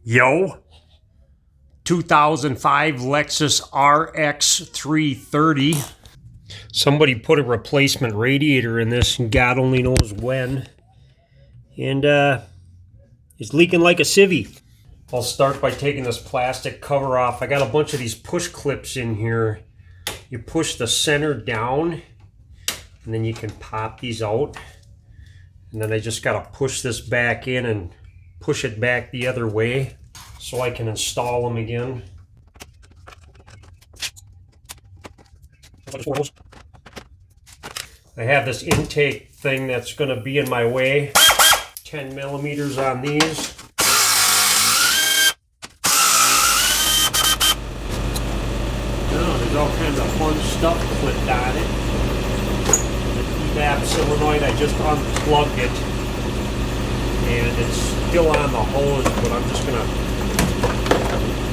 Yo, 2005 Lexus RX330. Somebody put a replacement radiator in this, and God only knows when. And it's leaking like a civvy. I'll start by taking this plastic cover off. I got a bunch of these push clips in here. You push the center down, and then you can pop these out. And then I just got to push this back in and push it back the other way so I can install them again. I have this intake thing that's going to be in my way. 10 millimeters on these. Oh, there's all kinds of fun stuff clipped on it. The evap solenoid, I just unplugged it. And it's still on the hose, but I'm just going to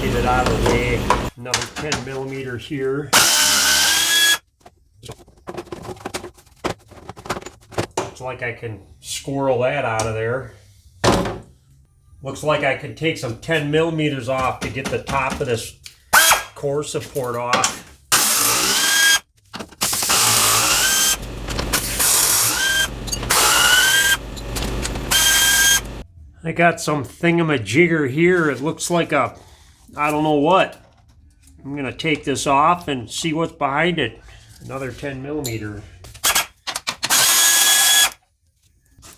get it out of the way. Another 10 millimeter here. Looks like I can squirrel that out of there. Looks like I could take some 10 millimeters off to get the top of this core support off. I got some thingamajigger here. It looks like a, I don't know what. I'm going to take this off and see what's behind it. Another 10 millimeter.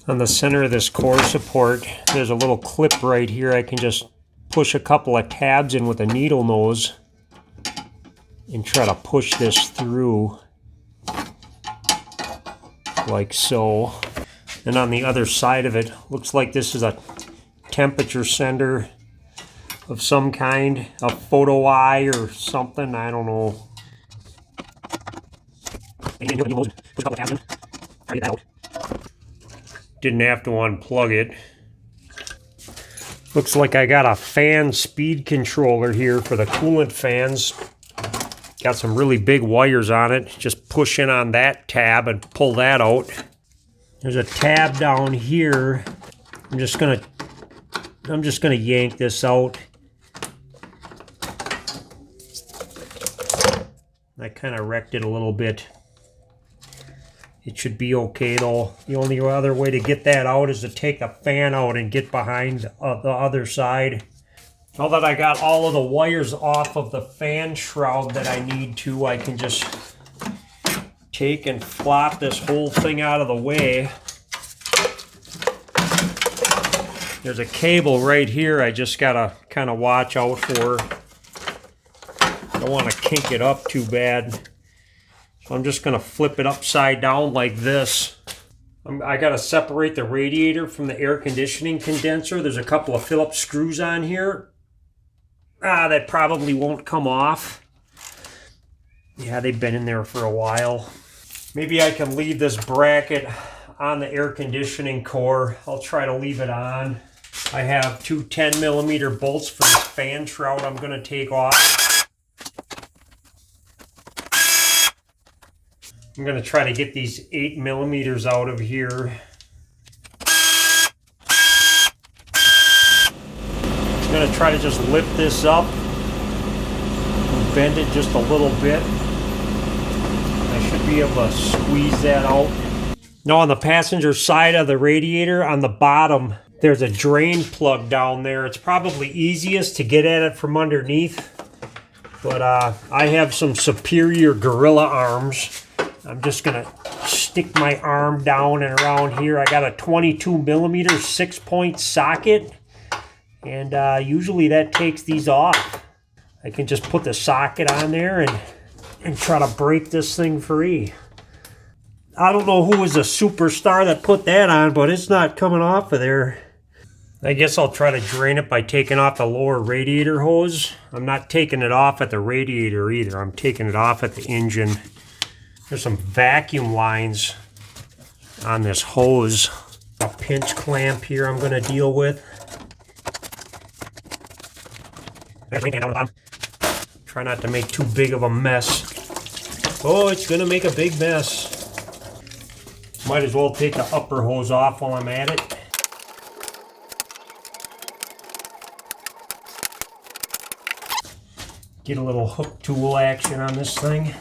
On the center of this core support, there's a little clip right here. I can just push a couple of tabs in with a needle nose and try to push this through like so. And on the other side of it, looks like this is a temperature sender of some kind, a photo eye or something, I don't know. Didn't have to unplug it. Looks like I got a fan speed controller here for the coolant fans. Got some really big wires on it. Just push in on that tab and pull that out. There's a tab down here. I'm just gonna yank this out. I kind of wrecked it a little bit. It should be okay though. The only other way to get that out is to take the fan out and get behind the other side. Now that I got all of the wires off of the fan shroud that I need to, I can just take and flop this whole thing out of the way. There's a cable right here I just gotta kind of watch out for. I don't want to kink it up too bad. So I'm just gonna flip it upside down like this. I gotta separate the radiator from the air conditioning condenser. There's a couple of Phillips screws on here. That probably won't come off. Yeah, they've been in there for a while. Maybe I can leave this bracket on the air conditioning core. I'll try to leave it on. I have two 10 millimeter bolts for this fan shroud I'm gonna take off. I'm going to try to get these 8 millimeters out of here. I'm going to try to just lift this up and bend it just a little bit. I should be able to squeeze that out. Now on the passenger side of the radiator, on the bottom, there's a drain plug down there. It's probably easiest to get at it from underneath. But I have some superior gorilla arms. I'm just going to stick my arm down and around here. I got a 22 millimeter 6-point socket, and usually that takes these off. I can just put the socket on there and try to break this thing free. I don't know who was a superstar that put that on, but it's not coming off of there. I guess I'll try to drain it by taking off the lower radiator hose. I'm not taking it off at the radiator either. I'm taking it off at the engine. There's some vacuum lines on this hose. A pinch clamp here I'm going to deal with. Try not to make too big of a mess. Oh, it's going to make a big mess. Might as well take the upper hose off while I'm at it. Get a little hook tool action on this thing.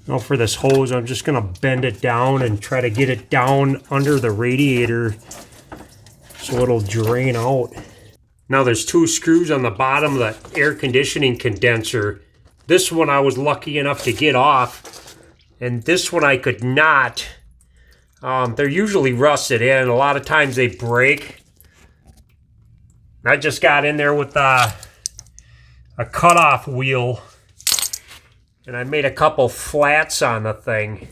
Now for this hose, I'm just going to bend it down and try to get it down under the radiator so it'll drain out. Now there's 2 screws on the bottom of the air conditioning condenser. This one I was lucky enough to get off, and this one I could not. They're usually rusted in. A lot of times they break. I just got in there with a cutoff wheel, and I made a couple flats on the thing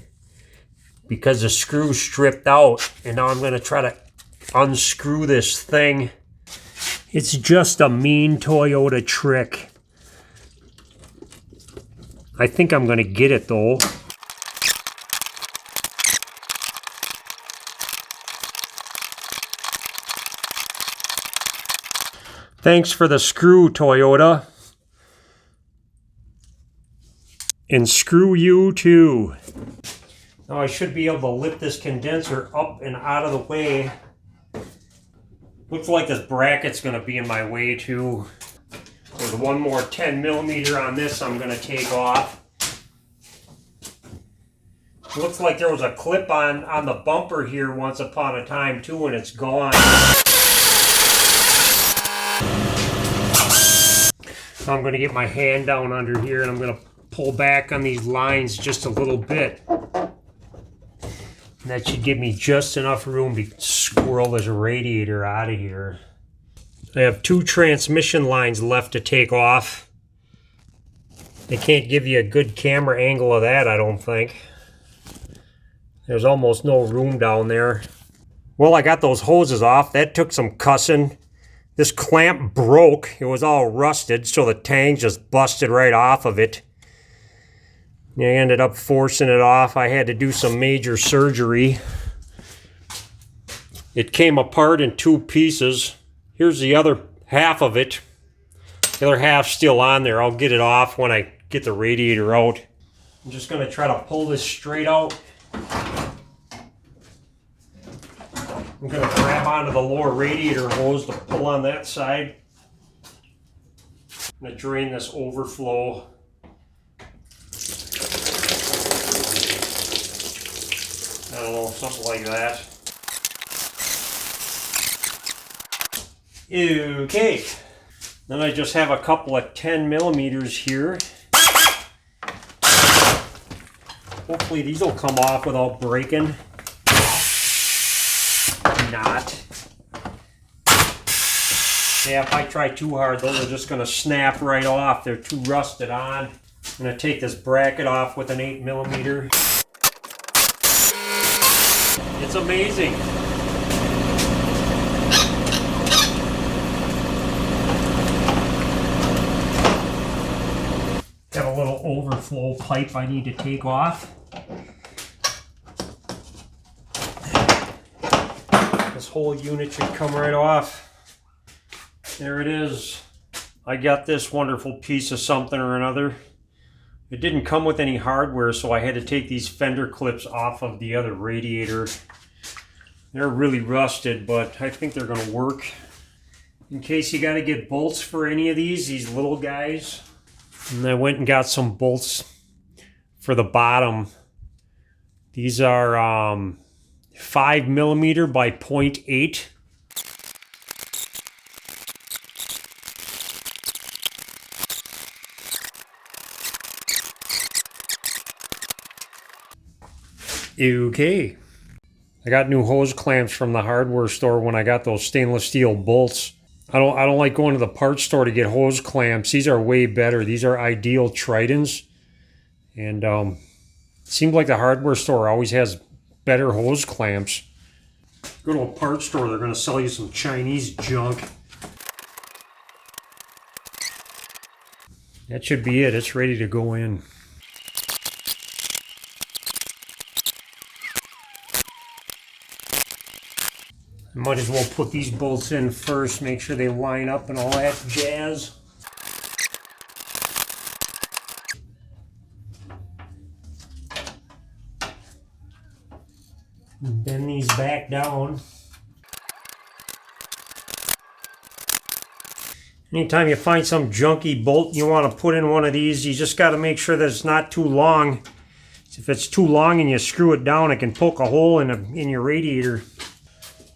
because the screw stripped out. And now I'm going to try to unscrew this thing. It's just a mean Toyota trick. I think I'm going to get it though. Thanks for the screw, Toyota. And screw you too. Now I should be able to lift this condenser up and out of the way. Looks like this bracket's going to be in my way too. There's one more 10mm on this I'm going to take off. Looks like there was a clip on the bumper here once upon a time too, and it's gone. So I'm going to get my hand down under here and I'm going to pull back on these lines just a little bit. And that should give me just enough room to squirrel this radiator out of here. I have 2 transmission lines left to take off. They can't give you a good camera angle of that, I don't think. There's almost no room down there. Well, I got those hoses off. That took some cussing. This clamp broke. It was all rusted, so the tang just busted right off of it. I ended up forcing it off. I had to do some major surgery. It came apart in 2 pieces. Here's the other half of it. The other half's still on there. I'll get it off when I get the radiator out. I'm just going to try to pull this straight out. I'm going to grab onto the lower radiator hose to pull on that side. I'm going to drain this overflow. I don't know, something like that. Okay. Then I just have a couple of 10mm here. Hopefully these will come off without breaking. Not. Yeah, if I try too hard, those are just going to snap right off. They're too rusted on. I'm going to take this bracket off with an 8mm. It's amazing. Got a little overflow pipe I need to take off. This whole unit should come right off. There it is. I got this wonderful piece of something or another. It didn't come with any hardware, so I had to take these fender clips off of the other radiator. They're really rusted, but I think they're going to work. In case you got to get bolts for any of these little guys. And I went and got some bolts for the bottom. These are 5mm by 0.8. Okay. I got new hose clamps from the hardware store when I got those stainless steel bolts. I don't like going to the parts store to get hose clamps. These are way better. These are Ideal Tritons. And it seems like the hardware store always has better hose clamps. Go to a parts store, they're going to sell you some Chinese junk. That should be it. It's ready to go in. I might as well put these bolts in first, make sure they line up and all that jazz. Bend these back down. Anytime you find some junky bolt you want to put in one of these, you just got to make sure that it's not too long. If it's too long and you screw it down, it can poke a hole in your radiator.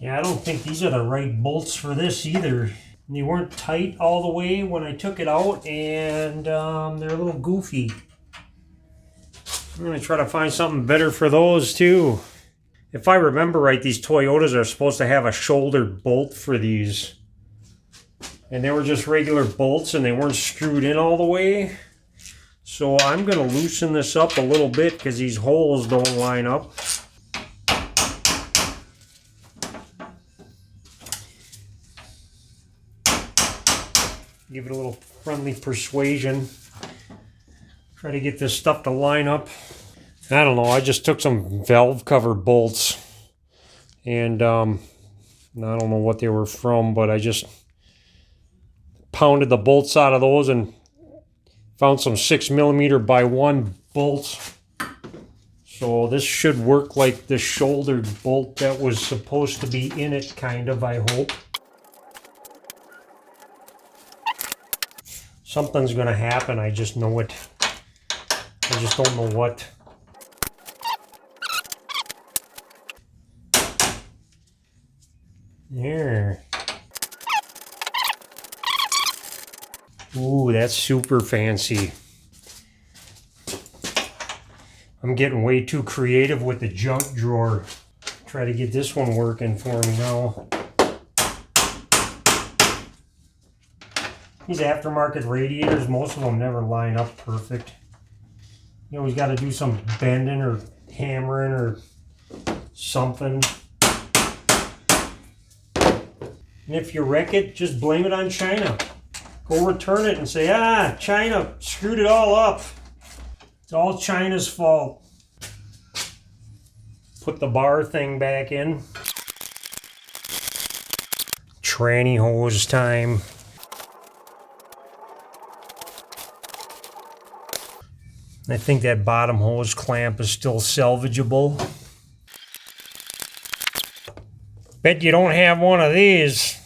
Yeah, I don't think these are the right bolts for this either. They weren't tight all the way when I took it out, and they're a little goofy. I'm going to try to find something better for those too. If I remember right, these Toyotas are supposed to have a shouldered bolt for these. And they were just regular bolts and they weren't screwed in all the way. So I'm going to loosen this up a little bit because these holes don't line up. Give it a little friendly persuasion. Try to get this stuff to line up. I don't know, I just took some valve cover bolts. And I don't know what they were from, but I just pounded the bolts out of those and found some 6mm by 1 bolts. So this should work like the shouldered bolt that was supposed to be in it, kind of, I hope. Something's going to happen, I just know it. I just don't know what. There. Ooh, that's super fancy. I'm getting way too creative with the junk drawer. Try to get this one working for me now. These aftermarket radiators, most of them never line up perfect. You always got to do some bending or hammering or something. And if you wreck it, just blame it on China. Go return it and say, China screwed it all up. It's all China's fault. Put the bar thing back in. Tranny hose time. I think that bottom hose clamp is still salvageable. Bet you don't have one of these.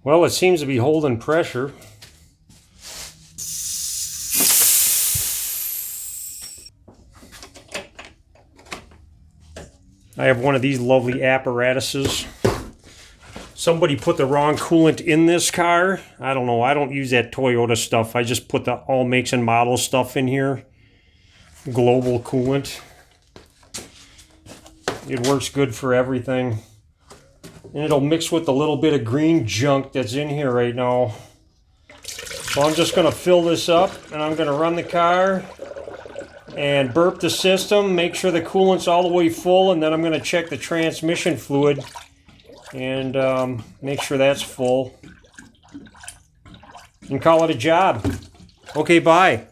Well, it seems to be holding pressure. I have one of these lovely apparatuses. Somebody put the wrong coolant in this car. I don't know. I don't use that Toyota stuff. I just put the all makes and model stuff in here. Global coolant. It works good for everything. And it'll mix with the little bit of green junk that's in here right now. So I'm just going to fill this up and I'm going to run the car and burp the system, make sure the coolant's all the way full, and then I'm going to check the transmission fluid and make sure that's full and call it a job. Okay, bye.